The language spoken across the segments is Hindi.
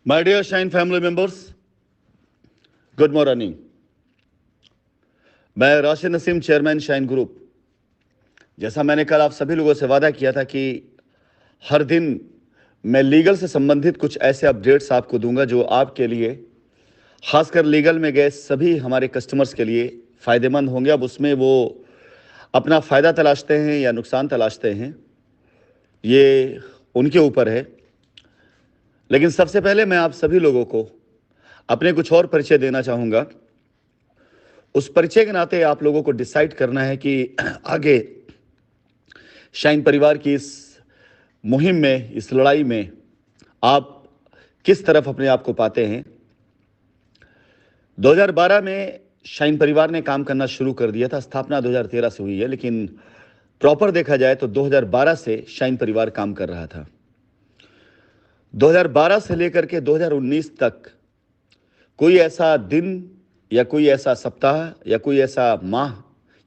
My dear Shine family members, good morning. मैं रोशन नसीम, चेयरमैन शाइन ग्रुप। जैसा मैंने कल आप सभी लोगों से वादा किया था कि हर दिन मैं लीगल से संबंधित कुछ ऐसे अपडेट्स आपको दूंगा जो आपके लिए, खासकर लीगल में गए सभी हमारे कस्टमर्स के लिए फ़ायदेमंद होंगे। अब उसमें वो अपना फ़ायदा तलाशते हैं या नुकसान तलाशते हैं, ये उनके ऊपर है। लेकिन सबसे पहले मैं आप सभी लोगों को अपने कुछ और परिचय देना चाहूँगा। उस परिचय के नाते आप लोगों को डिसाइड करना है कि आगे शाइन परिवार की इस मुहिम में, इस लड़ाई में आप किस तरफ अपने आप को पाते हैं। 2012 में शाइन परिवार ने काम करना शुरू कर दिया था। स्थापना 2013 से हुई है, लेकिन प्रॉपर देखा जाए तो 2012 से शाइन परिवार काम कर रहा था। 2012 से लेकर के 2019 तक कोई ऐसा दिन या कोई ऐसा सप्ताह या कोई ऐसा माह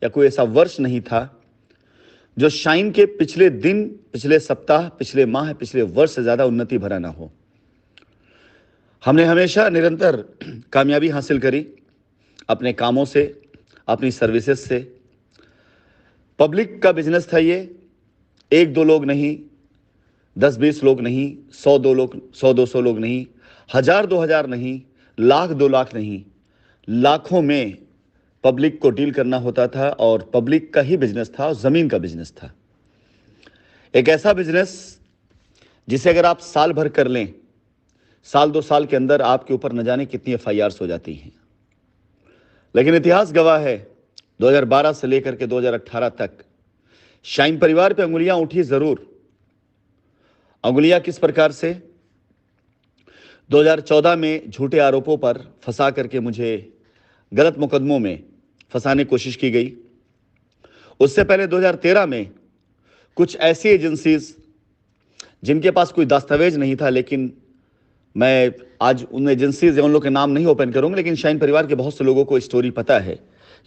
या कोई ऐसा वर्ष नहीं था जो शाइन के पिछले दिन, पिछले सप्ताह, पिछले माह, पिछले वर्ष से ज़्यादा उन्नति भरा ना हो। हमने हमेशा निरंतर कामयाबी हासिल करी अपने कामों से, अपनी सर्विसेज से। पब्लिक का बिजनेस था ये। 1-2 लोग नहीं, 10-20 लोग नहीं, 100-200 लोग नहीं, 1000-2000 नहीं, 1,00,000-2 लाख नहीं, लाखों में पब्लिक को डील करना होता था और पब्लिक का ही बिजनेस था और ज़मीन का बिजनेस था। एक ऐसा बिजनेस जिसे अगर आप साल भर कर लें, साल 2 साल के अंदर आपके ऊपर न जाने कितनी FIRs हो जाती हैं। लेकिन इतिहास गवाह है, 2012 से लेकर के 2018 तक शाइन परिवार पे अंगुलियां उठी ज़रूर। अंगुलियां किस प्रकार से? 2014 में झूठे आरोपों पर फंसा करके मुझे गलत मुकदमों में फंसाने की कोशिश की गई। उससे पहले 2013 में कुछ ऐसी एजेंसीज जिनके पास कोई दस्तावेज नहीं था, लेकिन मैं आज उन एजेंसीज या उन लोगों के नाम नहीं ओपन करूंगा, लेकिन शाइन परिवार के बहुत से लोगों को स्टोरी पता है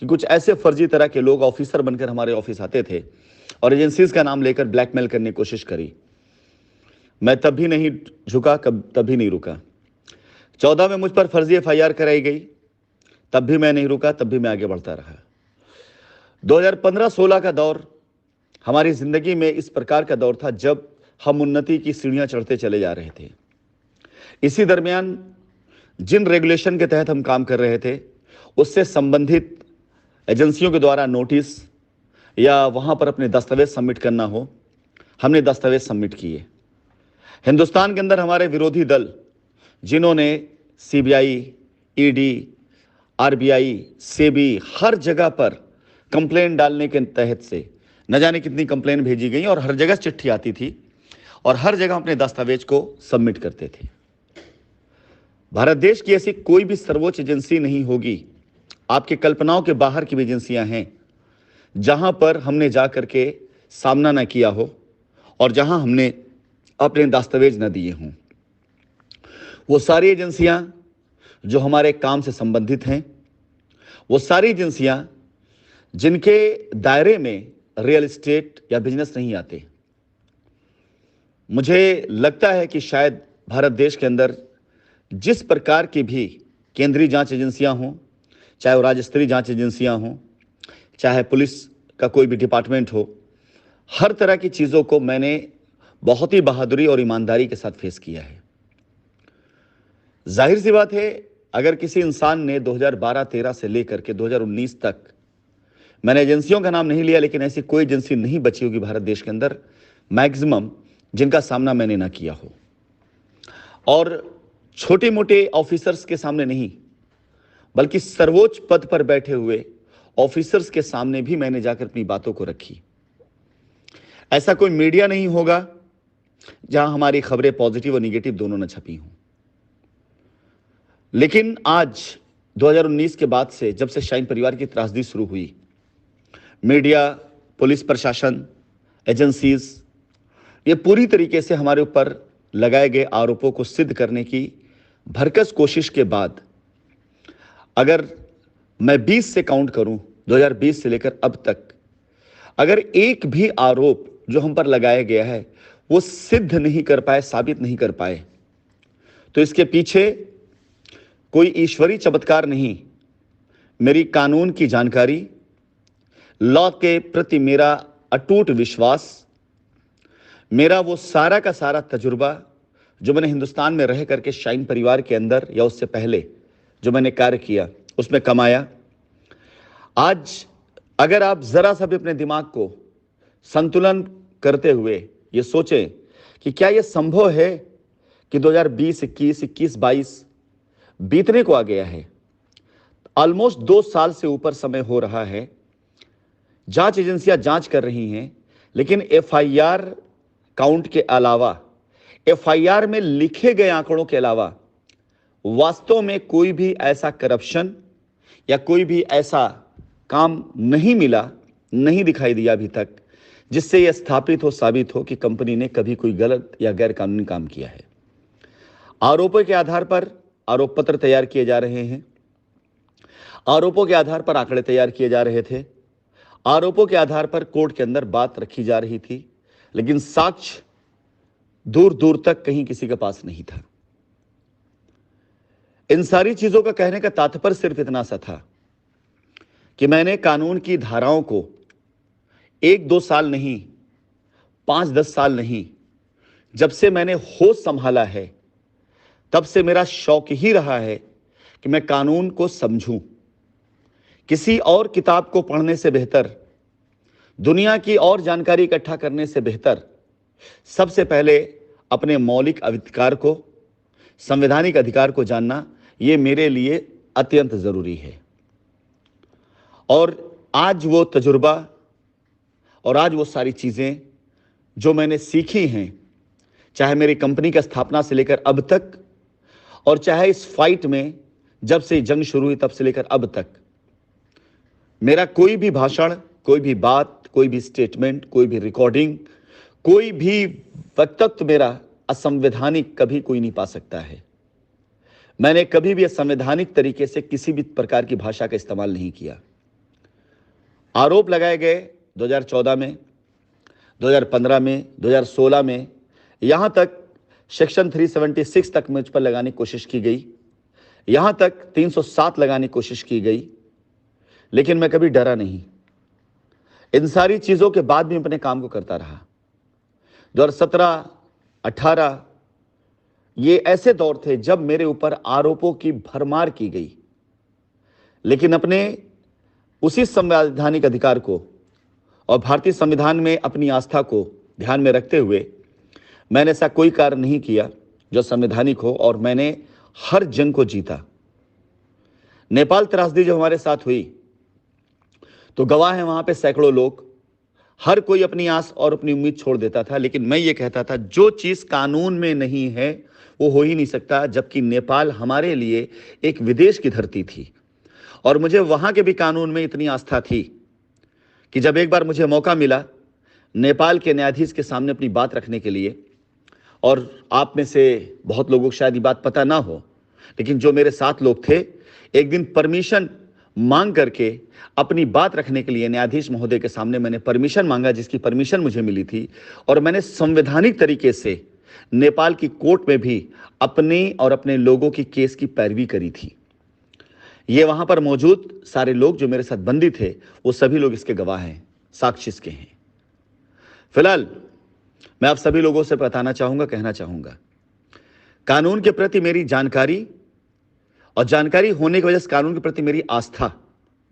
कि कुछ ऐसे फर्जी तरह के लोग ऑफिसर बनकर हमारे ऑफिस आते थे और एजेंसीज का नाम लेकर ब्लैकमेल करने की कोशिश करी। मैं तब भी नहीं झुका, तब भी नहीं रुका। 14 में मुझ पर फर्जी FIR कराई गई, तब भी मैं नहीं रुका, तब भी मैं आगे बढ़ता रहा। 2015-16 का दौर हमारी जिंदगी में इस प्रकार का दौर था जब हम उन्नति की सीढ़ियां चढ़ते चले जा रहे थे। इसी दरमियान जिन रेगुलेशन के तहत हम काम कर रहे थे, उससे संबंधित एजेंसियों के द्वारा नोटिस या वहां पर अपने दस्तावेज सबमिट करना हो, हमने दस्तावेज सबमिट किए। हिंदुस्तान के अंदर हमारे विरोधी दल जिन्होंने CBI, ED, RBI, SEBI हर जगह पर कंप्लेन डालने के तहत से न जाने कितनी कंप्लेन भेजी गई और हर जगह चिट्ठी आती थी और हर जगह अपने दस्तावेज को सबमिट करते थे। भारत देश की ऐसी कोई भी सर्वोच्च एजेंसी नहीं होगी, आपके कल्पनाओं के बाहर की भी एजेंसियां हैं, जहां पर हमने जा करके सामना न किया हो और जहां हमने अपने दस्तावेज न दिए हों। वो सारी एजेंसियां जो हमारे काम से संबंधित हैं, वो सारी एजेंसियां जिनके दायरे में रियल एस्टेट या बिजनेस नहीं आते। मुझे लगता है कि शायद भारत देश के अंदर जिस प्रकार की भी केंद्रीय जांच एजेंसियां हों, चाहे वो राज्य स्तरीय जांच एजेंसियां हों, चाहे पुलिस का कोई भी डिपार्टमेंट हो, हर तरह की चीज़ों को मैंने बहुत ही बहादुरी और ईमानदारी के साथ फेस किया है। जाहिर सी बात है, अगर किसी इंसान ने 2012-13 से लेकर के 2019 तक, मैंने एजेंसियों का नाम नहीं लिया, लेकिन ऐसी कोई एजेंसी नहीं बची होगी भारत देश के अंदर मैक्सिमम जिनका सामना मैंने ना किया हो। और छोटे मोटे ऑफिसर्स के सामने नहीं, बल्कि सर्वोच्च पद पर बैठे हुए ऑफिसर्स के सामने भी मैंने जाकर अपनी बातों को रखी। ऐसा कोई मीडिया नहीं होगा जहां हमारी खबरें पॉजिटिव और निगेटिव दोनों न छपी हों। लेकिन आज 2019 के बाद से, जब से शाइन परिवार की त्रासदी शुरू हुई, मीडिया, पुलिस प्रशासन, एजेंसीज, ये पूरी तरीके से हमारे ऊपर लगाए गए आरोपों को सिद्ध करने की भरकस कोशिश के बाद, अगर मैं 20 से काउंट करूं, 2020 से लेकर अब तक, अगर एक भी आरोप जो हम पर लगाया गया है वो सिद्ध नहीं कर पाए, साबित नहीं कर पाए, तो इसके पीछे कोई ईश्वरी चमत्कार नहीं, मेरी कानून की जानकारी, लॉ के प्रति मेरा अटूट विश्वास, मेरा वो सारा का सारा तजुर्बा जो मैंने हिंदुस्तान में रह करके शाइन परिवार के अंदर या उससे पहले जो मैंने कार्य किया उसमें कमाया। आज अगर आप जरा सा भी अपने दिमाग को संतुलन करते हुए ये सोचें कि क्या यह संभव है कि 2020, 21, 22 बीतने को आ गया है, ऑलमोस्ट 2 साल से ऊपर समय हो रहा है, जांच एजेंसियां जांच कर रही हैं, लेकिन एफआईआर काउंट के अलावा, एफआईआर में लिखे गए आंकड़ों के अलावा वास्तव में कोई भी ऐसा करप्शन या कोई भी ऐसा काम नहीं मिला, नहीं दिखाई दिया अभी तक, जिससे यह स्थापित हो, साबित हो कि कंपनी ने कभी कोई गलत या गैर कानूनी काम किया है। आरोपों के आधार पर आरोप पत्र तैयार किए जा रहे हैं, आरोपों के आधार पर आंकड़े तैयार किए जा रहे थे, आरोपों के आधार पर कोर्ट के अंदर बात रखी जा रही थी, लेकिन साक्ष्य दूर दूर तक कहीं किसी के पास नहीं था। इन सारी चीजों का कहने का तात्पर्य सिर्फ इतना सा था कि मैंने कानून की धाराओं को 1-2 साल नहीं, 5-10 साल नहीं, जब से मैंने होश संभाला है तब से मेरा शौक ही रहा है कि मैं कानून को समझूं। किसी और किताब को पढ़ने से बेहतर, दुनिया की और जानकारी इकट्ठा करने से बेहतर सबसे पहले अपने मौलिक अधिकार को, संवैधानिक अधिकार को जानना, यह मेरे लिए अत्यंत जरूरी है। और आज वो तजुर्बा और आज वो सारी चीजें जो मैंने सीखी हैं, चाहे मेरी कंपनी की स्थापना से लेकर अब तक, और चाहे इस फाइट में जब से जंग शुरू हुई तब से लेकर अब तक, मेरा कोई भी भाषण, कोई भी बात, कोई भी स्टेटमेंट, कोई भी रिकॉर्डिंग, कोई भी वक्तव्य मेरा असंवैधानिक कभी कोई नहीं पा सकता है। मैंने कभी भी असंवैधानिक तरीके से किसी भी प्रकार की भाषा का इस्तेमाल नहीं किया। आरोप लगाए गए 2014 में, 2015 में, 2016 में, यहां तक सेक्शन 376 तक मुझ पर लगाने की कोशिश की गई, यहां तक 307 लगाने की कोशिश की गई, लेकिन मैं कभी डरा नहीं। इन सारी चीजों के बाद भी अपने काम को करता रहा। 2017, 18 ये ऐसे दौर थे जब मेरे ऊपर आरोपों की भरमार की गई, लेकिन अपने उसी संवैधानिक अधिकार को और भारतीय संविधान में अपनी आस्था को ध्यान में रखते हुए मैंने ऐसा कोई कार्य नहीं किया जो संवैधानिक हो, और मैंने हर जंग को जीता। नेपाल त्रासदी जब हमारे साथ हुई तो गवाह हैं वहां पे सैकड़ों लोग, हर कोई अपनी आस और अपनी उम्मीद छोड़ देता था, लेकिन मैं ये कहता था जो चीज कानून में नहीं है वो हो ही नहीं सकता, जबकि नेपाल हमारे लिए एक विदेश की धरती थी और मुझे वहां के भी कानून में इतनी आस्था थी कि जब एक बार मुझे मौका मिला नेपाल के न्यायाधीश के सामने अपनी बात रखने के लिए, और आप में से बहुत लोगों को शायद ये बात पता ना हो, लेकिन जो मेरे साथ लोग थे, एक दिन परमिशन मांग करके अपनी बात रखने के लिए न्यायाधीश महोदय के सामने मैंने परमिशन मांगा, जिसकी परमिशन मुझे मिली थी, और मैंने संवैधानिक तरीके से नेपाल की कोर्ट में भी अपने और अपने लोगों की केस की पैरवी करी थी। ये वहां पर मौजूद सारे लोग जो मेरे साथ बंदी थे, वो सभी लोग इसके गवाह हैं, साक्षी इसके हैं। फिलहाल मैं आप सभी लोगों से बताना चाहूंगा, कहना चाहूंगा, कानून के प्रति मेरी जानकारी और जानकारी होने की वजह से कानून के प्रति मेरी आस्था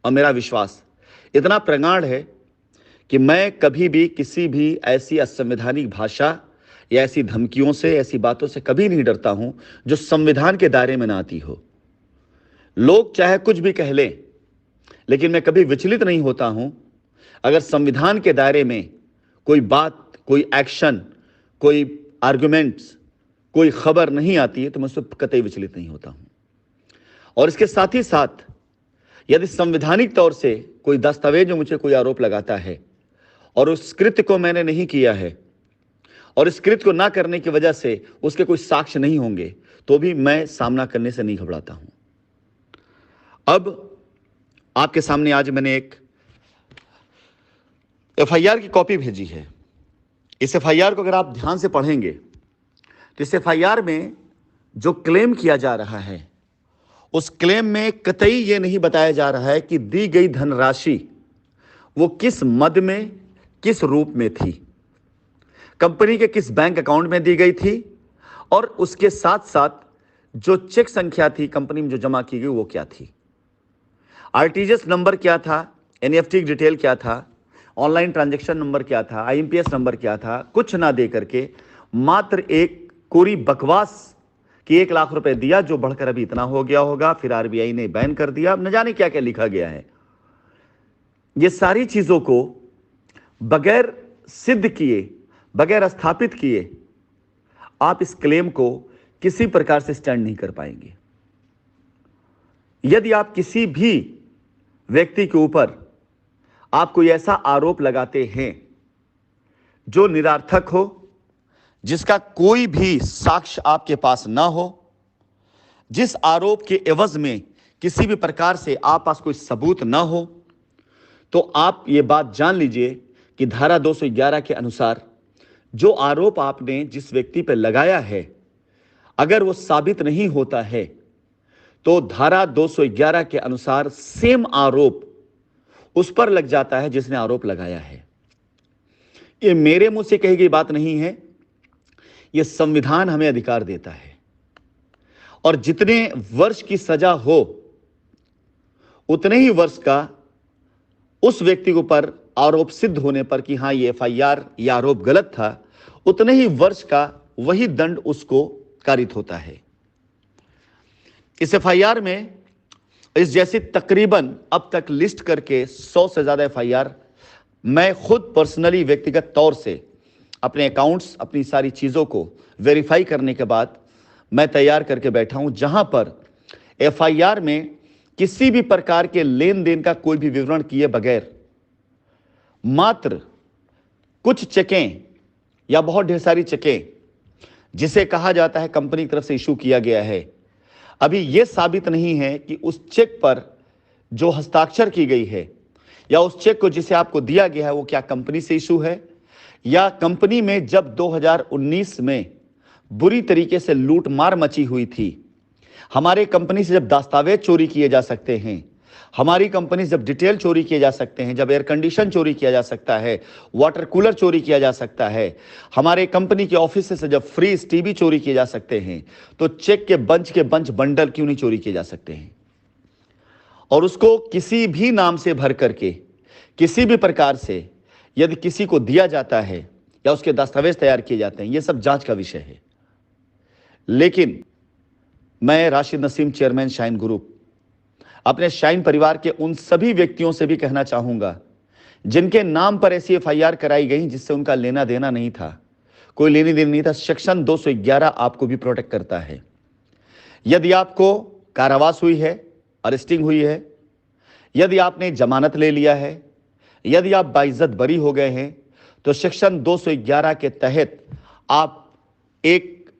और मेरा विश्वास इतना प्रगाढ़ है कि मैं कभी भी किसी भी ऐसी असंवैधानिक भाषा या ऐसी धमकियों से, ऐसी बातों से कभी नहीं डरता हूं जो संविधान के दायरे में ना आती हो। लोग चाहे कुछ भी कह लें, लेकिन मैं कभी विचलित नहीं होता हूं। अगर संविधान के दायरे में कोई बात, कोई एक्शन, कोई आर्गुमेंट्स, कोई खबर नहीं आती है तो मैं उससे कतई विचलित नहीं होता हूं। और इसके साथ ही साथ यदि संवैधानिक तौर से कोई दस्तावेज में मुझे कोई आरोप लगाता है और उस कृत्य को मैंने नहीं किया है और इस कृत्य को ना करने की वजह से उसके कोई साक्ष्य नहीं होंगे, तो भी मैं सामना करने से नहीं घबराता हूं। अब आपके सामने आज मैंने एक एफआईआर की कॉपी भेजी है। इस एफआईआर को अगर आप ध्यान से पढ़ेंगे तो इस एफआईआर में जो क्लेम किया जा रहा है उस क्लेम में कतई ये नहीं बताया जा रहा है कि दी गई धनराशि वो किस मद में, किस रूप में थी, कंपनी के किस बैंक अकाउंट में दी गई थी, और उसके साथ साथ जो चेक संख्या थी कंपनी में जो जमा की गई वो क्या थी, आरटीजीएस नंबर क्या था, एनईएफटी की डिटेल क्या था, ऑनलाइन ट्रांजैक्शन नंबर क्या था, आईएमपीएस नंबर क्या था, कुछ ना दे करके मात्र एक कोरी बकवास कि 1 लाख रुपए दिया जो बढ़कर अभी इतना हो गया होगा, फिर आरबीआई ने बैन कर दिया, अब न जाने क्या क्या लिखा गया है। ये सारी चीजों को बगैर सिद्ध किए, बगैर स्थापित किए आप इस क्लेम को किसी प्रकार से स्टैंड नहीं कर पाएंगे। यदि आप किसी भी व्यक्ति के ऊपर आप कोई ऐसा आरोप लगाते हैं जो निरर्थक हो, जिसका कोई भी साक्ष्य आपके पास ना हो, जिस आरोप के एवज में किसी भी प्रकार से आप पास कोई सबूत ना हो, तो आप ये बात जान लीजिए कि धारा 211 के अनुसार जो आरोप आपने जिस व्यक्ति पर लगाया है, अगर वो साबित नहीं होता है तो धारा 211 के अनुसार सेम आरोप उस पर लग जाता है जिसने आरोप लगाया है। ये मेरे मुंह से कही गई बात नहीं है, यह संविधान हमें अधिकार देता है। और जितने वर्ष की सजा हो उतने ही वर्ष का उस व्यक्ति के ऊपर आरोप सिद्ध होने पर कि हां ये एफआईआर या आरोप गलत था, उतने ही वर्ष का वही दंड उसको कारित होता है। इस एफआईआर में इस जैसी तकरीबन अब तक लिस्ट करके 100 से ज्यादा एफआईआर मैं खुद पर्सनली व्यक्तिगत तौर से अपने अकाउंट्स, अपनी सारी चीजों को वेरीफाई करने के बाद मैं तैयार करके बैठा हूं, जहां पर एफआईआर में किसी भी प्रकार के लेन देन का कोई भी विवरण किए बगैर मात्र कुछ चेकें या बहुत ढेर सारी चेकें जिसे कहा जाता है कंपनी की तरफ से इशू किया गया है, अभी यह साबित नहीं है कि उस चेक पर जो हस्ताक्षर की गई है या उस चेक को जिसे आपको दिया गया है वो क्या कंपनी से इशू है, या कंपनी में जब 2019 में बुरी तरीके से लूट मार मची हुई थी, हमारे कंपनी से जब दस्तावेज चोरी किए जा सकते हैं, हमारी कंपनी से जब डिटेल चोरी किए जा सकते हैं, जब एयर कंडीशन चोरी किया जा सकता है, वाटर कूलर चोरी किया जा सकता है, हमारे कंपनी के ऑफिस से जब फ्रीज टीवी चोरी किए जा सकते हैं, तो चेक के बंच बंडल क्यों नहीं चोरी किए जा सकते हैं? और उसको किसी भी नाम से भर करके किसी भी प्रकार से यदि किसी को दिया जाता है या उसके दस्तावेज तैयार किए जाते हैं, यह सब जांच का विषय है। लेकिन मैं Rashid Naseem, chairman shine group, अपने शाइन परिवार के उन सभी व्यक्तियों से भी कहना चाहूंगा जिनके नाम पर ऐसी एफआईआर कराई गई जिससे उनका लेना देना नहीं था, कोई लेनी देनी नहीं था, सेक्शन 211 आपको भी प्रोटेक्ट करता है। यदि आपको कारावास हुई है, अरेस्टिंग हुई है, यदि आपने जमानत ले लिया है, यदि आप बाइज्जत बरी हो गए हैं, तो सेक्शन 211 के तहत आप एक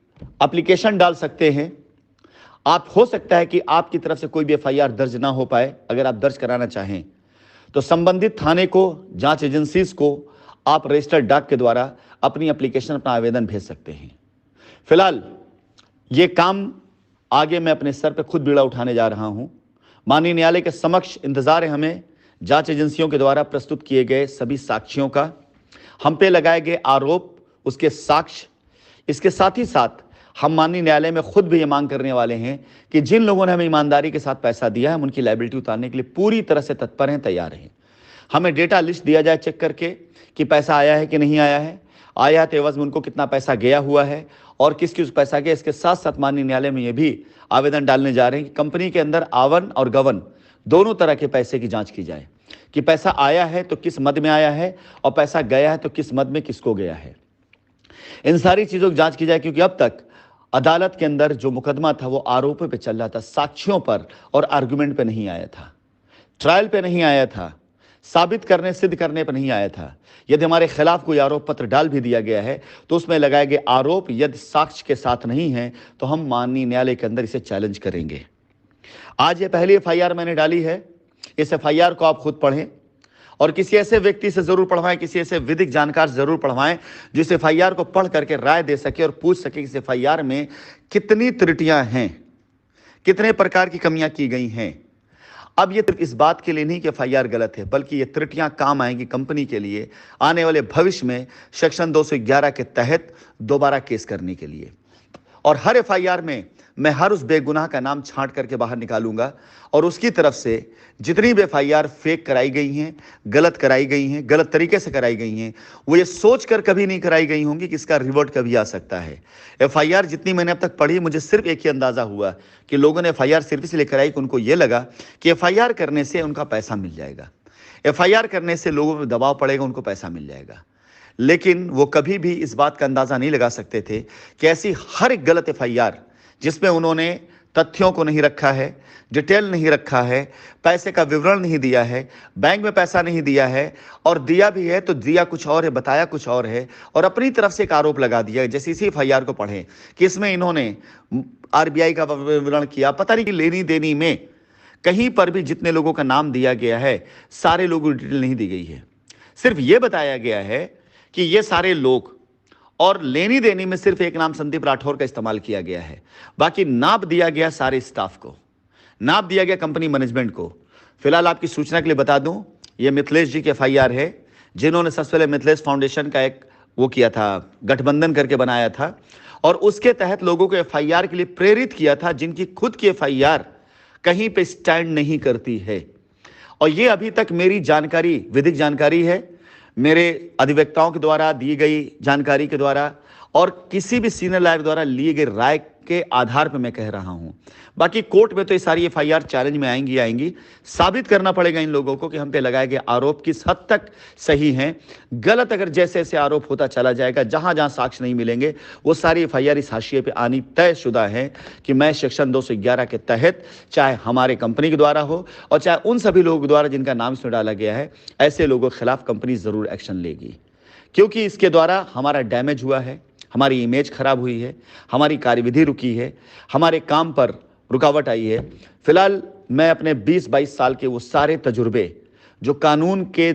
एप्लीकेशन डाल सकते हैं। आप हो सकता है कि आपकी तरफ से कोई भी एफआईआर दर्ज ना हो पाए, अगर आप दर्ज कराना चाहें तो संबंधित थाने को, जांच एजेंसीज को आप रजिस्टर्ड डाक के द्वारा अपनी एप्लीकेशन, अपना आवेदन भेज सकते हैं। फिलहाल ये काम आगे मैं अपने सर पे खुद बीड़ा उठाने जा रहा हूं। माननीय न्यायालय के समक्ष इंतजार है हमें जांच एजेंसियों के द्वारा प्रस्तुत किए गए सभी साक्ष्यों का, हम पे लगाए गए आरोप, उसके साक्ष्य। इसके साथ ही साथ हम माननीय न्यायालय में खुद भी ये मांग करने वाले हैं कि जिन लोगों ने हमें ईमानदारी के साथ पैसा दिया है, हम उनकी लायबिलिटी उतारने के लिए पूरी तरह से तत्पर हैं, तैयार हैं। हमें डेटा लिस्ट दिया जाए चेक करके कि पैसा आया है कि नहीं आया है, आया है तो एवज में उनको कितना पैसा गया हुआ है और किस किस पैसा गया। इसके साथ साथ माननीय न्यायालय में ये भी आवेदन डालने जा रहे हैं कि कंपनी के अंदर आवन और गवन दोनों तरह के पैसे की जांच की जाए कि पैसा आया है तो किस मद में आया है और पैसा गया है तो किस मद में किसको गया है। इन सारी चीजों की जांच की जाए, क्योंकि अब तक अदालत के अंदर जो मुकदमा था वो आरोपों पे चल रहा था, साक्ष्यों पर और आर्गुमेंट पे नहीं आया था, ट्रायल पे नहीं आया था, साबित करने, सिद्ध करने पर नहीं आया था। यदि हमारे खिलाफ कोई आरोप पत्र डाल भी दिया गया है तो उसमें लगाए गए आरोप यदि साक्ष्य के साथ नहीं है तो हम माननीय न्यायालय के अंदर इसे चैलेंज करेंगे। आज ये पहली एफआईआर मैंने डाली है, इस एफआईआर को आप खुद पढ़ें और किसी ऐसे व्यक्ति से जरूर पढ़वाएं, किसी ऐसे विधिक जानकार जरूर पढ़वाएं जिस एफआईआर को पढ़ करके राय दे सके और पूछ सके कि इस एफआईआर में कितनी त्रुटियां हैं, कितने प्रकार की कमियां की गई हैं। अब ये इस बात के लिए नहीं कि एफआईआर गलत है, बल्कि ये त्रुटियां काम आएंगी कंपनी के लिए आने वाले भविष्य में सेक्शन 211 के तहत दोबारा केस करने के लिए। और हर एफआईआर में मैं हर उस बेगुनाह का नाम छांट करके बाहर निकालूंगा और उसकी तरफ से जितनी भी एफआईआर फेक कराई गई हैं, गलत कराई गई हैं, गलत तरीके से कराई गई हैं, वो ये सोचकर कभी नहीं कराई गई होंगी कि इसका रिवर्ट कभी आ सकता है। एफआईआर जितनी मैंने अब तक पढ़ी, मुझे सिर्फ एक ही अंदाजा हुआ कि लोगों ने एफआईआर सिर्फ इसलिए कराई कि उनको ये लगा कि एफआईआर करने से उनका पैसा मिल जाएगा, एफआईआर करने से लोगों पर दबाव पड़ेगा, उनको पैसा मिल जाएगा। लेकिन वो कभी भी इस बात का अंदाजा नहीं लगा सकते थे कि ऐसी हर एक गलत एफआईआर जिसमें उन्होंने तथ्यों को नहीं रखा है, डिटेल नहीं रखा है, पैसे का विवरण नहीं दिया है, बैंक में पैसा नहीं दिया है, और दिया भी है तो दिया कुछ और है, बताया कुछ और है, और अपनी तरफ से एक आरोप लगा दिया। जैसे इसी एफआईआर को पढ़ें कि इसमें इन्होंने आरबीआई का विवरण किया, पता नहीं कि लेनी देनी में कहीं पर भी जितने लोगों का नाम दिया गया है सारे लोगों की डिटेल नहीं दी गई है। सिर्फ ये बताया गया है कि ये सारे लोग, और लेनी देनी में सिर्फ एक नाम संदीप राठौर का इस्तेमाल किया गया है, बाकी नाप दिया गया सारे स्टाफ को, नाप दिया गया कंपनी मैनेजमेंट को। फिलहाल आपकी सूचना के लिए बता दूं, ये मिथिलेश जी के एफआईआर है, जिन्होंने सबसे पहले मिथिलेश फाउंडेशन का एक वो किया था, गठबंधन करके बनाया था, और उसके तहत लोगों को एफआईआर के लिए प्रेरित किया था जिनकी खुद की एफआईआर कहीं पे स्टैंड नहीं करती है। और ये अभी तक मेरी जानकारी, विधिक जानकारी है, मेरे अधिवक्ताओं के द्वारा दी गई जानकारी के द्वारा और किसी भी सीनियर लॉयर द्वारा लिए गए राय के आधार पर मैं कह रहा हूं। बाकी कोर्ट में तो ये सारी एफआईआर चैलेंज में आएंगी। साबित करना पड़ेगा इन लोगों को कि हम पे लगाए गए आरोप किस हद तक सही हैं, गलत अगर जैसे जैसे आरोप होता चला जाएगा, जहां जहां साक्ष्य नहीं मिलेंगे, वो सारी एफआईआर इस हाशिए पे आनी तयशुदा है कि मैं सेक्शन 211 के तहत, चाहे हमारे कंपनी के द्वारा हो और चाहे उन सभी लोगों के द्वारा जिनका नाम इसमें डाला गया है, ऐसे लोगों के खिलाफ कंपनी जरूर एक्शन लेगी, क्योंकि इसके द्वारा हमारा डैमेज हुआ है, हमारी इमेज खराब हुई है, हमारी कार्यविधि रुकी है, हमारे काम पर रुकावट आई है। फिलहाल मैं अपने 20-22 साल के वो सारे तजुर्बे जो कानून के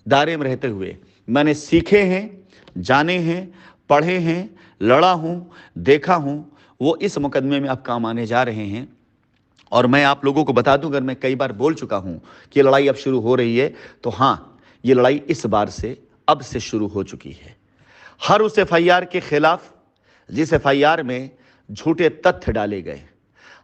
दायरे में रहते हुए मैंने सीखे हैं, जाने हैं, पढ़े हैं, लड़ा हूं, देखा हूं, वो इस मुकदमे में अब काम आने जा रहे हैं। और मैं आप लोगों को बता दूं, अगर मैं कई बार बोल चुका हूं कि लड़ाई अब शुरू हो रही है, तो हां, ये लड़ाई इस बार से अब से शुरू हो चुकी है। हर उस एफआईआर के खिलाफ जिस एफआईआर में झूठे तथ्य डाले गए,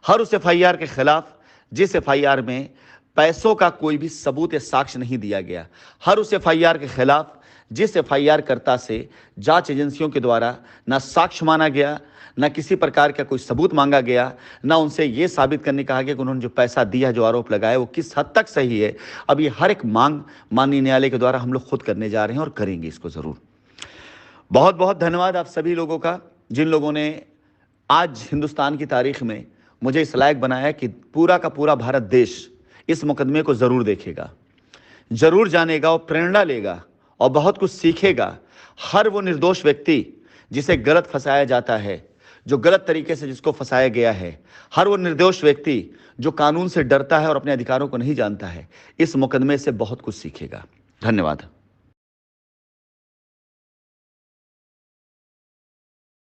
हर उस एफआईआर के खिलाफ जिस एफआईआर में पैसों का कोई भी सबूत या साक्ष्य नहीं दिया गया, हर उस एफआईआर के खिलाफ जिस एफआईआर कर्ता से जांच एजेंसियों के द्वारा ना साक्ष्य माना गया, ना किसी प्रकार का कोई सबूत मांगा गया, ना उनसे यह साबित करने कहा गया कि उन्होंने जो पैसा दिया, जो आरोप लगाया, वो किस हद तक सही है। अब ये हर एक मांग माननीय न्यायालय के द्वारा हम लोग खुद करने जा रहे हैं और करेंगे इसको जरूर। बहुत बहुत धन्यवाद आप सभी लोगों का, जिन लोगों ने आज हिंदुस्तान की तारीख में मुझे इस लायक बनाया कि पूरा का पूरा भारत देश इस मुकदमे को जरूर देखेगा, जरूर जानेगा और प्रेरणा लेगा और बहुत कुछ सीखेगा। हर वो निर्दोष व्यक्ति जिसे गलत फंसाया जाता है, जो गलत तरीके से जिसको फंसाया गया है, हर वो निर्दोष व्यक्ति जो कानून से डरता है और अपने अधिकारों को नहीं जानता है, इस मुकदमे से बहुत कुछ सीखेगा। धन्यवाद।